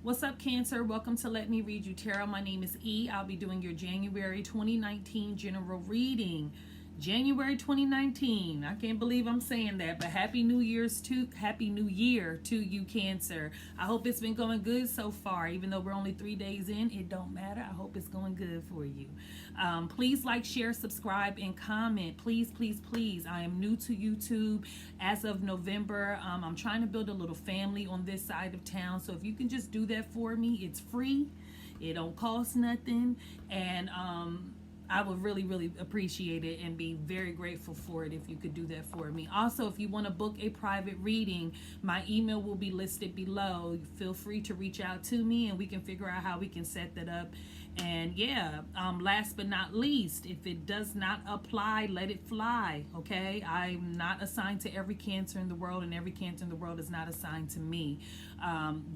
What's up, Cancer? Welcome to Let Me Read You Tarot. My name is E. I'll be doing your January 2019 general reading. January 2019. I can't believe I'm saying that, but Happy New Year to you, Cancer. I hope it's been going good so far. Even though we're only 3 days in, it don't matter. I hope it's going good for you. Please like, share, subscribe, and comment. Please, please, please. I am new to YouTube as of November. I'm trying to build a little family on this side of town. So if you can just do that for me, it's free. It don't cost nothing. And I would really, really appreciate it and be very grateful for it if you could do that for me. Also, if you want to book a private reading, my email will be listed below. Feel free to reach out to me and we can figure out how we can set that up. And yeah, last but not least, if it does not apply, let it fly, okay? I'm not assigned to every Cancer in the world, and every Cancer in the world is not assigned to me.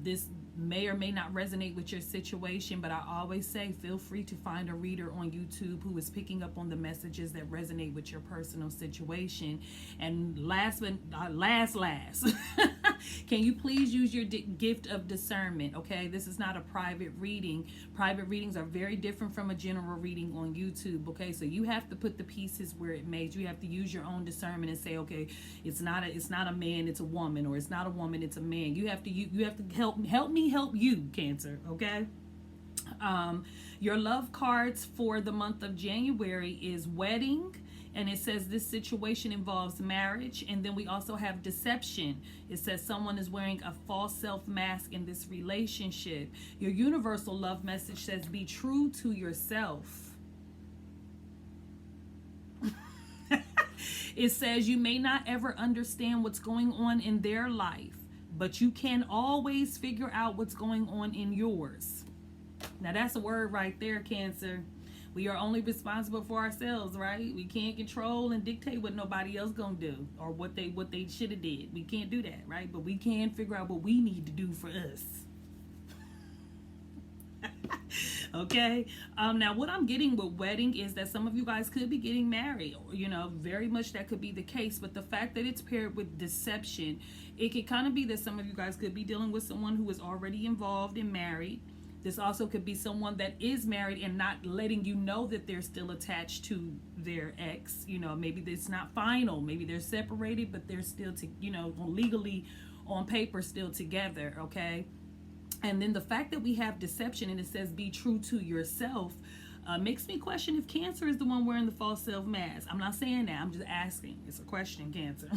This may or may not resonate with your situation, but I always say feel free to find a reader on YouTube who is picking up on the messages that resonate with your personal situation. And last but last can you please use your gift of discernment? Okay, this is not a private reading. Private readings are very different from a general reading on YouTube. Okay, so you have to put the pieces where it makes. You have to use your own discernment and say, okay, it's not a man, it's a woman, or it's not a woman, it's a man. You have to help me help you, Cancer. Okay. Your love cards for the month of January is wedding, and it says this situation involves marriage. And then we also have deception. It says someone is wearing a false self mask in this relationship. Your universal love message says be true to yourself. It says you may not ever understand what's going on in their life, but you can always figure out what's going on in yours. Now that's a word right there, Cancer. We are only responsible for ourselves, right? We can't control and dictate what nobody else gonna do or what they should have did. We can't do that, right? But we can figure out what we need to do for us. Okay. Now what I'm getting with wedding is that some of you guys could be getting married, very much that could be the case. But the fact that it's paired with deception, it could kind of be that some of you guys could be dealing with someone who is already involved and married. This also could be someone that is married and not letting you know that they're still attached to their ex. Maybe it's not final. Maybe they're separated, but they're still, legally on paper still together, okay? And then the fact that we have deception and it says be true to yourself makes me question if Cancer is the one wearing the false self mask. I'm not saying that. I'm just asking. It's a question, Cancer.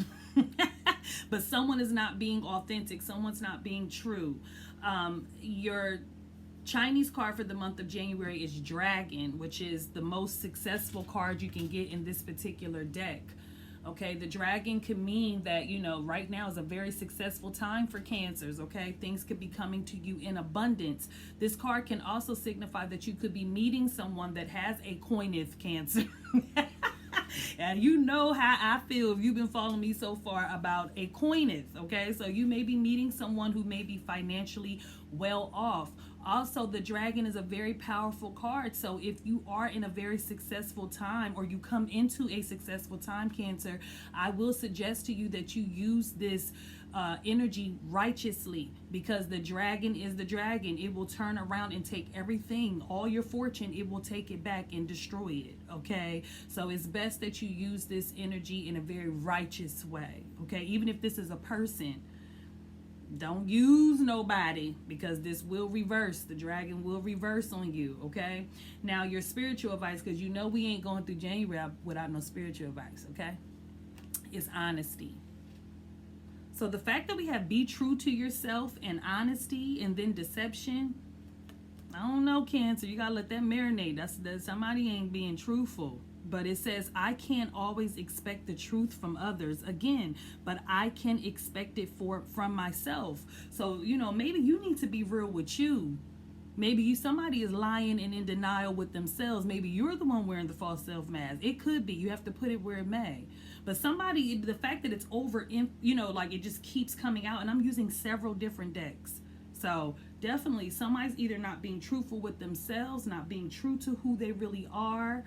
But someone is not being authentic. Someone's not being true. Your Chinese card for the month of January is Dragon, which is the most successful card you can get in this particular deck. Okay, the dragon could mean that, right now is a very successful time for Cancers, okay? Things could be coming to you in abundance. This card can also signify that you could be meeting someone that has a coineth, Cancer. And you know how I feel if you've been following me so far about a coineth, okay? So you may be meeting someone who may be financially well off. Also, the dragon is a very powerful card. So if you are in a very successful time or you come into a successful time, Cancer, I will suggest to you that you use this energy righteously, because the dragon is the dragon. It will turn around and take everything, all your fortune, it will take it back and destroy it, okay? So it's best that you use this energy in a very righteous way, okay? Even if this is a person, don't use nobody, because this will reverse. The dragon will reverse on you, okay? Now, your spiritual advice, because we ain't going through January without no spiritual advice, okay? It's honesty. So the fact that we have be true to yourself and honesty and then deception, I don't know, Cancer. You got to let that marinate. That's somebody ain't being truthful. But it says, I can't always expect the truth from others, again, but I can expect it from myself. So, maybe you need to be real with you. Maybe somebody is lying and in denial with themselves. Maybe you're the one wearing the false self mask. It could be. You have to put it where it may. But the fact that it's like it just keeps coming out, and I'm using several different decks. So definitely somebody's either not being truthful with themselves, not being true to who they really are,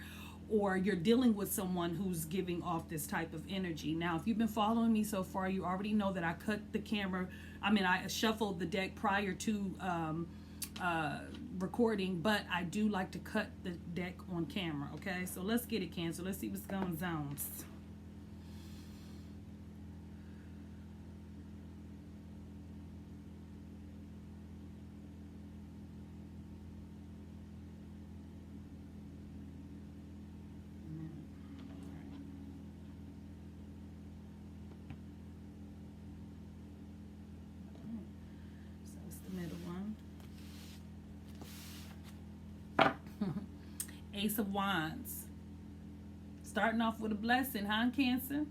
or you're dealing with someone who's giving off this type of energy. Now, if you've been following me so far, you already know that I cut the camera. I shuffled the deck prior to recording, but I do like to cut the deck on camera. Okay, so let's get it, Cancer. Let's see what's going on. So it's the middle one. Ace of Wands. Starting off with a blessing, huh, Cancer?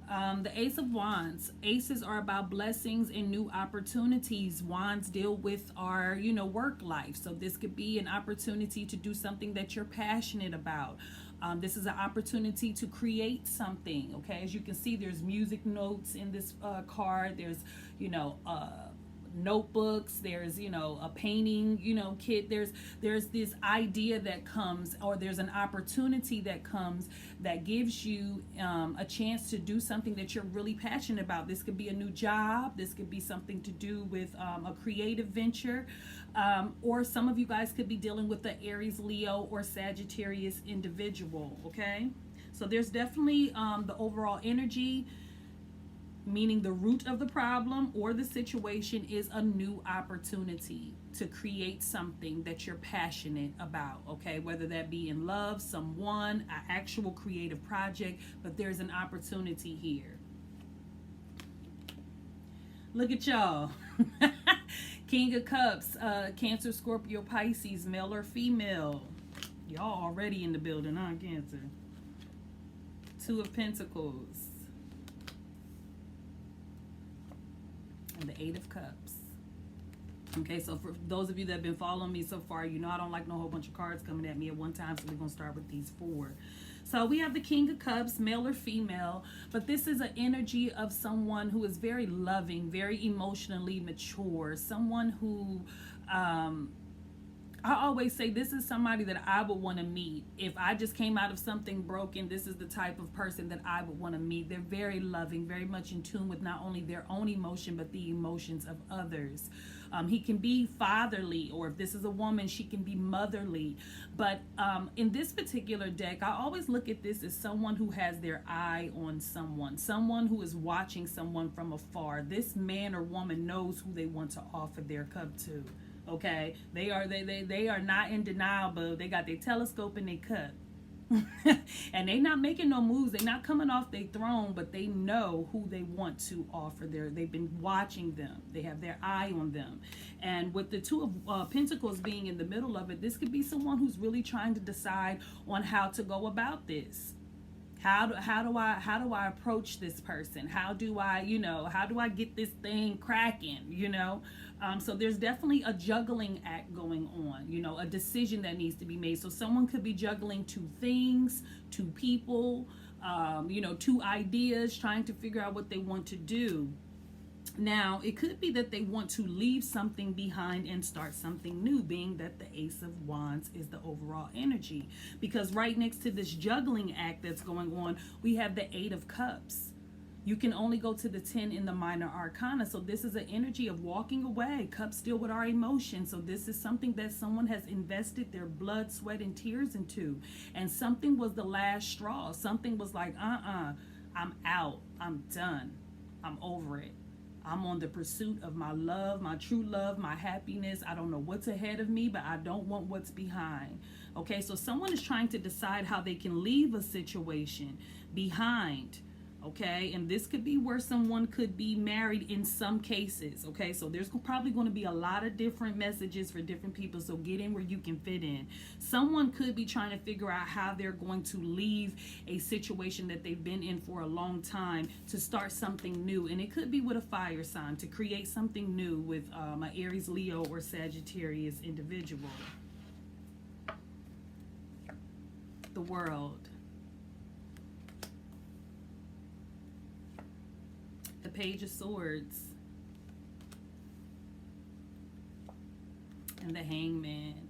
The Ace of Wands. Aces are about blessings and new opportunities. Wands deal with our, work life. So this could be an opportunity to do something that you're passionate about. This is an opportunity to create something. Okay, as you can see, there's music notes in this card. There's, notebooks, there's a painting kit, there's this idea that comes, or there's an opportunity that comes that gives you a chance to do something that you're really passionate about. This could be a new job, this could be something to do with a creative venture, or some of you guys could be dealing with the Aries, Leo, or Sagittarius individual. Okay, so there's definitely the overall energy, meaning the root of the problem or the situation is a new opportunity to create something that you're passionate about. Okay, whether that be in love, someone, an actual creative project, but there's an opportunity here. Look at y'all. King of Cups, Cancer, Scorpio, Pisces, male or female. Y'all already in the building, huh, Cancer? Two of Pentacles. And the Eight of Cups. Okay, so for those of you that have been following me so far, I don't like no whole bunch of cards coming at me at one time, so we're going to start with these four. So we have the King of Cups, male or female, but this is an energy of someone who is very loving, very emotionally mature, someone who, I always say this is somebody that I would want to meet. If I just came out of something broken, this is the type of person that I would want to meet. They're very loving, very much in tune with not only their own emotion, but the emotions of others. He can be fatherly, or if this is a woman, she can be motherly. But in this particular deck, I always look at this as someone who has their eye on someone who is watching someone from afar. This man or woman knows who they want to offer their cup to. Okay, they are not in denial, but they got their telescope in their cup. And they not making no moves. They not coming off their throne, but they know who they want to offer they've been watching them. They have their eye on them. And with the Two of Pentacles being in the middle of it, this could be someone who's really trying to decide on how to go about this. How do I approach this person? How do I get this thing cracking, So there's definitely a juggling act going on, a decision that needs to be made. So someone could be juggling two things, two people, two ideas, trying to figure out what they want to do. Now, it could be that they want to leave something behind and start something new, being that the Ace of Wands is the overall energy. Because right next to this juggling act that's going on, we have the Eight of Cups. You can only go to the 10 in the minor arcana. So this is an energy of walking away. Cups deal with our emotions. So this is something that someone has invested their blood, sweat, and tears into. And something was the last straw. Something was like, I'm out. I'm done. I'm over it. I'm on the pursuit of my love, my true love, my happiness. I don't know what's ahead of me, but I don't want what's behind. Okay, so someone is trying to decide how they can leave a situation behind. Okay, and this could be where someone could be married in some cases. Okay, so there's probably going to be a lot of different messages for different people, so get in where you can fit in. Someone could be trying to figure out how they're going to leave a situation that they've been in for a long time to start something new, and it could be with a fire sign, to create something new with an Aries, Leo, or Sagittarius individual. The World. The Page of Swords, and the Hangman.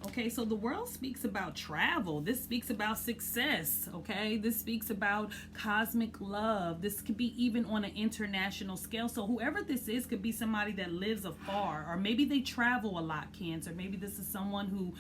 Okay. Okay, so the world speaks about travel. This speaks about success. Okay, this speaks about cosmic love. This could be even on an international scale. So whoever this is could be somebody that lives afar, or maybe they travel a lot, Cancer. Maybe this is someone who,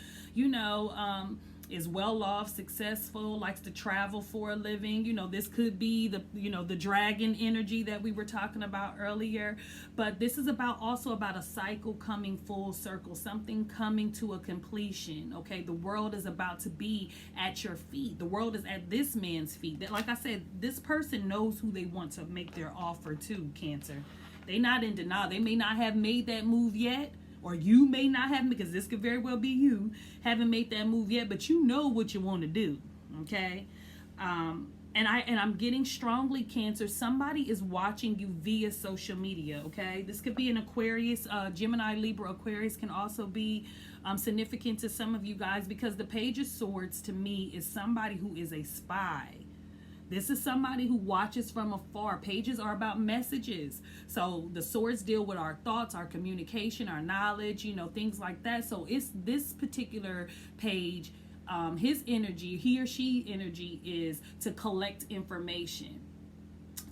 is well off, successful, likes to travel for a living. This could be the dragon energy that we were talking about earlier. But this is also about a cycle coming full circle, something coming to a completion. Okay, the world is about to be at your feet. The world is at this man's feet. Like I said, this person knows who they want to make their offer to, Cancer. They're not in denial. They may not have made that move yet, or you may not have, because this could very well be you, haven't made that move yet, but you know what you want to do. Okay, and I'm getting strongly, Cancer, somebody is watching you via social media. Okay, this could be an Aquarius, Gemini, Libra. Aquarius can also be significant to some of you guys, because the Page of Swords to me is somebody who is a spy. This is somebody who watches from afar. Pages are about messages. So the swords deal with our thoughts, our communication, our knowledge, things like that. So it's this particular page, his energy, he or she energy is to collect information,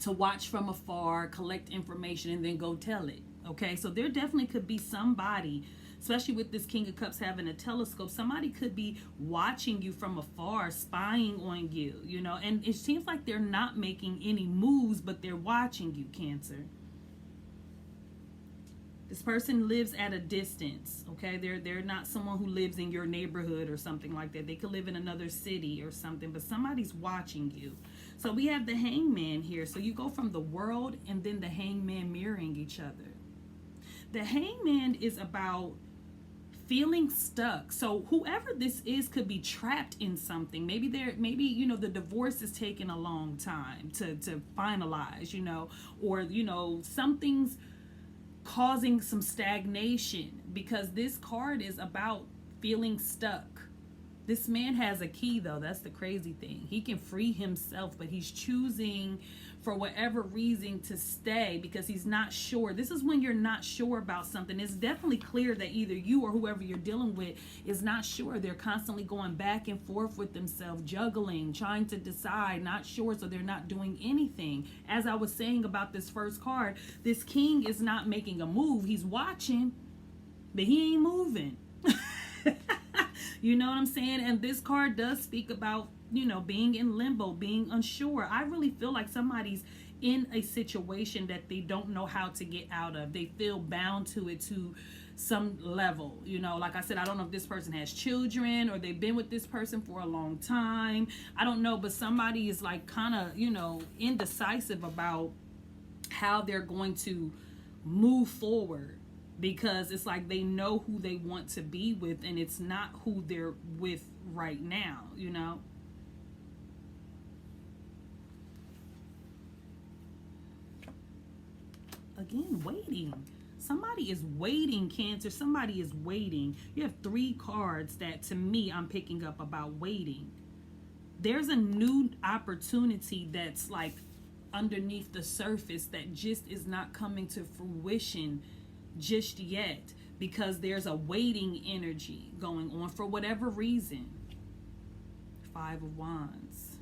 to watch from afar, collect information, and then go tell it. Okay, so there definitely could be somebody, especially with this King of Cups having a telescope, somebody could be watching you from afar, spying on you, and it seems like they're not making any moves, but they're watching you, Cancer. This person lives at a distance, okay? They're not someone who lives in your neighborhood or something like that. They could live in another city or something, but somebody's watching you. So we have the Hangman here. So you go from the World and then the Hangman mirroring each other. The Hangman is about feeling stuck. So whoever this is could be trapped in something. Maybe the divorce is taking a long time to finalize, or something's causing some stagnation, because this card is about feeling stuck. This man has a key, though. That's the crazy thing. He can free himself, but he's choosing for whatever reason to stay because he's not sure. This is when you're not sure about something. It's definitely clear that either you or whoever you're dealing with is not sure. They're constantly going back and forth with themselves, juggling, trying to decide, not sure, so they're not doing anything. As I was saying about this first card, this king is not making a move. He's watching, but he ain't moving. You know what I'm saying? And this card does speak about, being in limbo, being unsure. I really feel like somebody's in a situation that they don't know how to get out of. They feel bound to it to some level. Like I said, I don't know if this person has children or they've been with this person for a long time. I don't know, but somebody is like kind of, indecisive about how they're going to move forward. Because it's like they know who they want to be with, and it's not who they're with right now, Again, waiting. Somebody is waiting, Cancer. Somebody is waiting. You have 3 cards that, to me, I'm picking up about waiting. There's a new opportunity that's like underneath the surface that just is not coming to fruition just yet, because there's a waiting energy going on for whatever reason. 5 of Wands,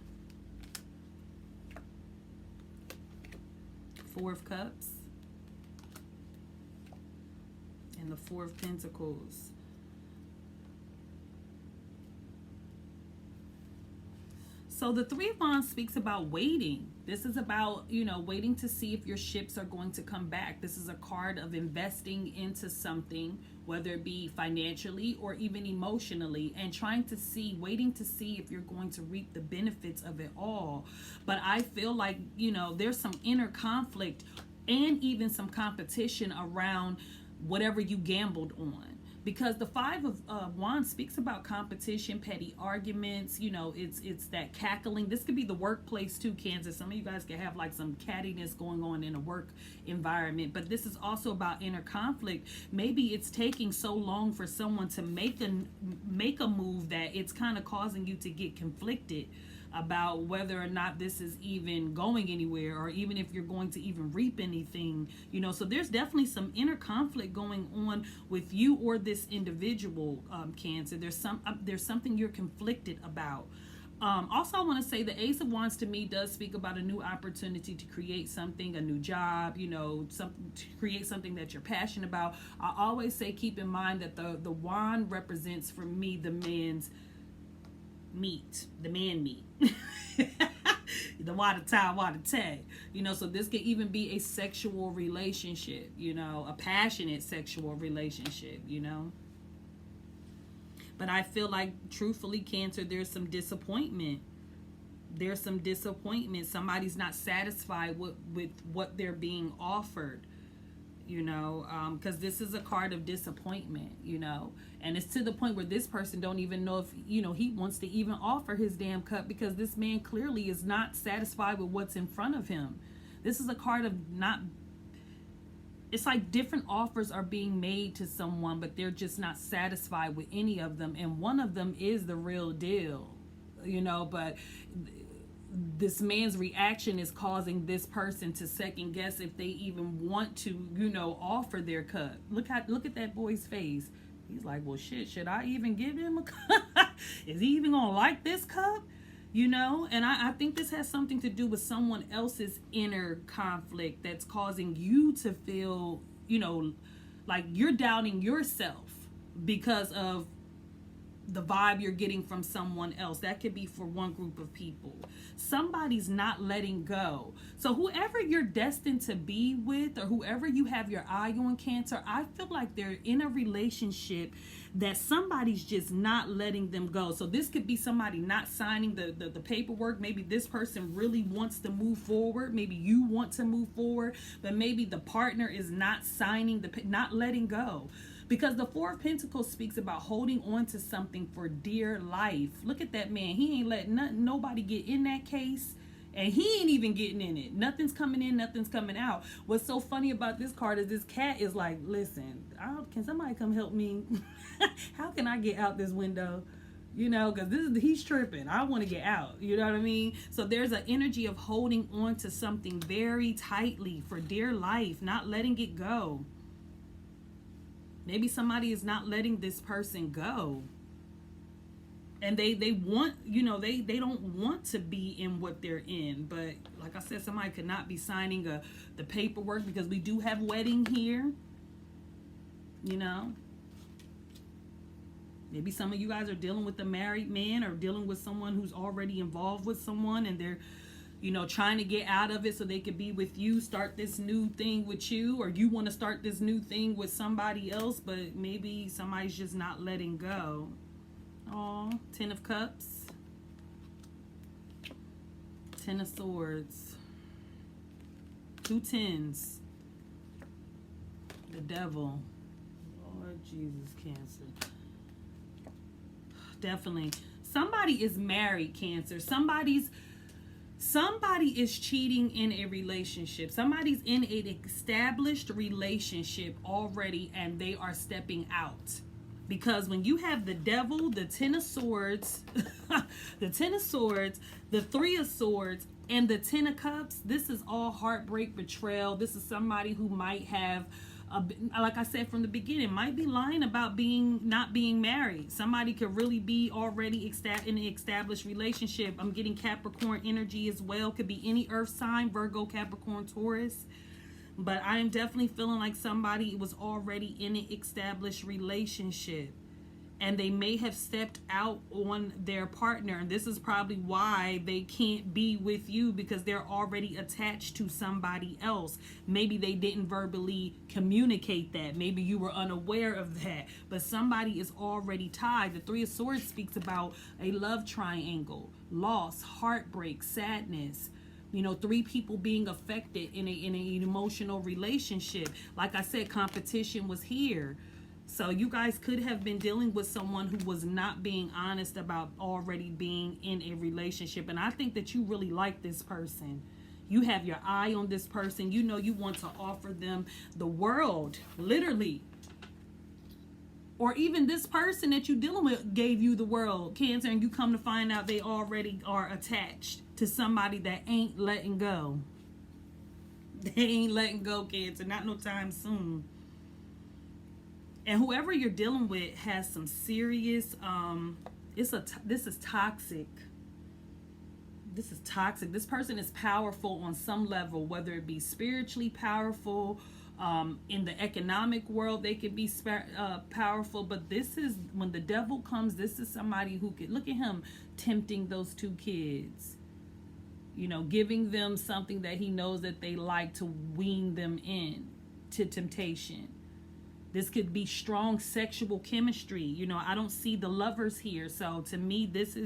4 of Cups, and the 4 of Pentacles. So the 3 of Wands speaks about waiting. This is about, waiting to see if your ships are going to come back. This is a card of investing into something, whether it be financially or even emotionally, and waiting to see if you're going to reap the benefits of it all. But I feel like, there's some inner conflict and even some competition around whatever you gambled on. Because the 5 of Wands speaks about competition, petty arguments, it's that cackling. This could be the workplace too, Cancer. Some of you guys could have like some cattiness going on in a work environment. But this is also about inner conflict. Maybe it's taking so long for someone to make a move that it's kind of causing you to get conflicted. about whether or not this is even going anywhere, or even if you're going to even reap anything, you know. So there's definitely some inner conflict going on with you or this individual, Cancer. There's something you're conflicted about. Also, I want to say the Ace of Wands to me does speak about a new opportunity to create something, a new job, you know, something to create something that you're passionate about. I always say keep in mind that the wand represents for me the man's meat, the man meat. The water tie, you know. So this could even be a sexual relationship, you know, a passionate sexual relationship, you know. But I feel like, truthfully, Cancer, there's some disappointment. There's some disappointment. Somebody's not satisfied with what they're being offered, you know, because this is a card of disappointment, you know. And it's to the point where this person don't even know if, you know, he wants to even offer his damn cup, because this man clearly is not satisfied with what's in front of him. This is a card of not... It's like different offers are being made to someone, but they're just not satisfied with any of them. And one of them is the real deal, you know. But this man's reaction is causing this person to second guess if they even want to, you know, offer their cup. Look at that boy's face. He's like, well, shit, should I even give him a cup? Is he even gonna like this cup? You know, and I think this has something to do with someone else's inner conflict that's causing you to feel, you know, like you're doubting yourself because of the vibe you're getting from someone else. That could be for one group of people. Somebody's not letting go. So whoever you're destined to be with, or whoever you have your eye on, Cancer, I feel like they're in a relationship that somebody's just not letting them go. So this could be somebody not signing the paperwork. Maybe this person really wants to move forward. Maybe you want to move forward, but maybe the partner is not signing not letting go. Because the Four of Pentacles speaks about holding on to something for dear life. Look at that man. He ain't letting nobody get in that case. And he ain't even getting in it. Nothing's coming in, nothing's coming out. What's so funny about this card is this cat is like, listen, can somebody come help me? How can I get out this window? You know, because he's tripping. I want to get out. You know what I mean? So there's an energy of holding on to something very tightly for dear life, not letting it go. Maybe somebody is not letting this person go. And they want, you know, they don't want to be in what they're in. But like I said, somebody could not be signing the paperwork, because we do have wedding here. You know. Maybe some of you guys are dealing with a married man, or dealing with someone who's already involved with someone, and they're, you know, trying to get out of it so they could be with you, start this new thing with you, or you want to start this new thing with somebody else, but maybe somebody's just not letting go. Oh, Ten of Cups, Ten of Swords, two tens, the Devil. Lord Jesus, Cancer. Definitely. Somebody is married, Cancer. Somebody is cheating in a relationship. Somebody's in an established relationship already, and they are stepping out. Because when you have the Devil, the Ten of Swords, the Ten of Swords, the Three of Swords, and the Ten of Cups, this is all heartbreak, betrayal. This is somebody who might have, like I said from the beginning, might be lying about not being married. Somebody could really be already in an established relationship. I'm getting Capricorn energy as well. Could be any earth sign, Virgo, Capricorn, Taurus. But I am definitely feeling like somebody was already in an established relationship, and they may have stepped out on their partner. And this is probably why they can't be with you, because they're already attached to somebody else. Maybe they didn't verbally communicate that. Maybe you were unaware of that. But somebody is already tied. The Three of Swords speaks about a love triangle, loss, heartbreak, sadness. You know, three people being affected in an emotional relationship. Like I said, competition was here. So you guys could have been dealing with someone who was not being honest about already being in a relationship. And I think that you really like this person. You have your eye on this person. You know you want to offer them the world, literally. Or even this person that you dealing with gave you the world, Cancer, and you come to find out they already are attached to somebody that ain't letting go. They ain't letting go, Cancer, not no time soon. And whoever you're dealing with has some serious this is toxic. This is toxic. This person is powerful on some level, whether it be spiritually powerful, in the economic world, they could be powerful. But this is, when the devil comes, this is somebody who could, look at him tempting those two kids, you know, giving them something that he knows that they like to wean them in to temptation. This could be strong sexual chemistry. You know, I don't see the lovers here. So to me, this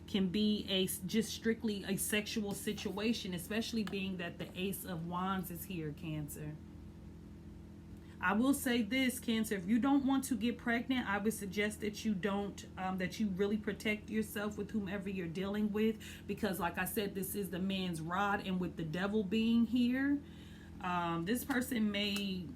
can be just strictly a sexual situation, especially being that the Ace of Wands is here, Cancer. I will say this, Cancer, if you don't want to get pregnant, I would suggest that you don't, that you really protect yourself with whomever you're dealing with, because like I said, this is the man's rod, and with the devil being here, this person may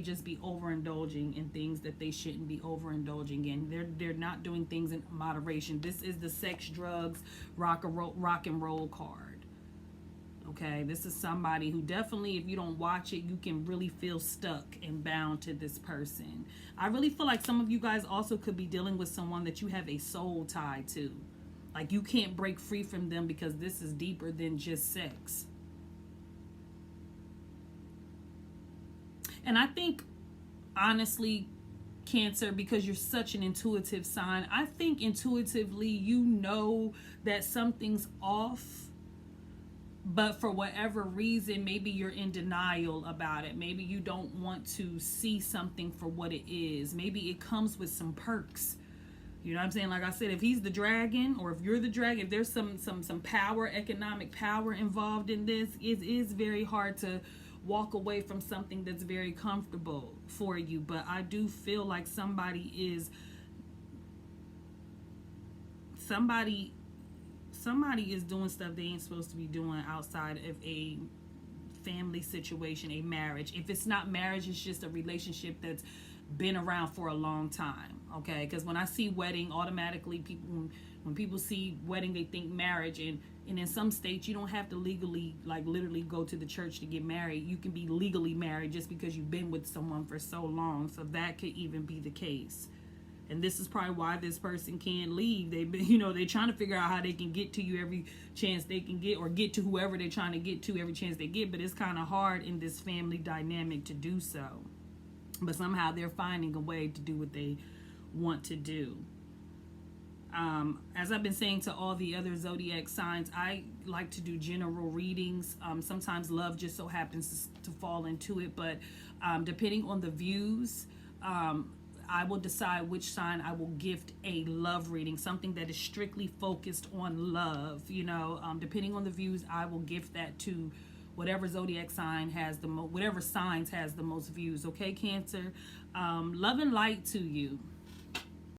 just be overindulging in things that they shouldn't be overindulging in. They're not doing things in moderation. This is the sex, drugs, rock and roll card. Okay, this is somebody who definitely, if you don't watch it, you can really feel stuck and bound to this person. I really feel like some of you guys also could be dealing with someone that you have a soul tie to. Like, you can't break free from them because this is deeper than just sex. And I think, honestly, Cancer, because you're such an intuitive sign, I think intuitively you know that something's off, but for whatever reason, maybe you're in denial about it. Maybe you don't want to see something for what it is. Maybe it comes with some perks. You know what I'm saying? Like I said, if he's the dragon, or if you're the dragon, if there's some power, economic power involved in this, it is very hard to walk away from something that's very comfortable for you. But I do feel like somebody is doing stuff they ain't supposed to be doing outside of a family situation, a marriage. If it's not marriage, it's just a relationship that's been around for a long time. Okay, because when I see wedding, automatically when people see wedding, they think marriage. And in some states, you don't have to legally, like, literally go to the church to get married. You can be legally married just because you've been with someone for so long. So that could even be the case. And this is probably why this person can't leave. They're trying to figure out how they can get to you every chance they can get, or get to whoever they're trying to get to every chance they get. But it's kind of hard in this family dynamic to do so. But somehow they're finding a way to do what they want to do. As I've been saying to all the other zodiac signs, I like to do general readings. Sometimes love just so happens to fall into it, but depending on the views, I will decide which sign I will gift a love reading, something that is strictly focused on love. Depending on the views, I will gift that to whatever zodiac sign whatever signs has the most views. Okay, Cancer, love and light to you.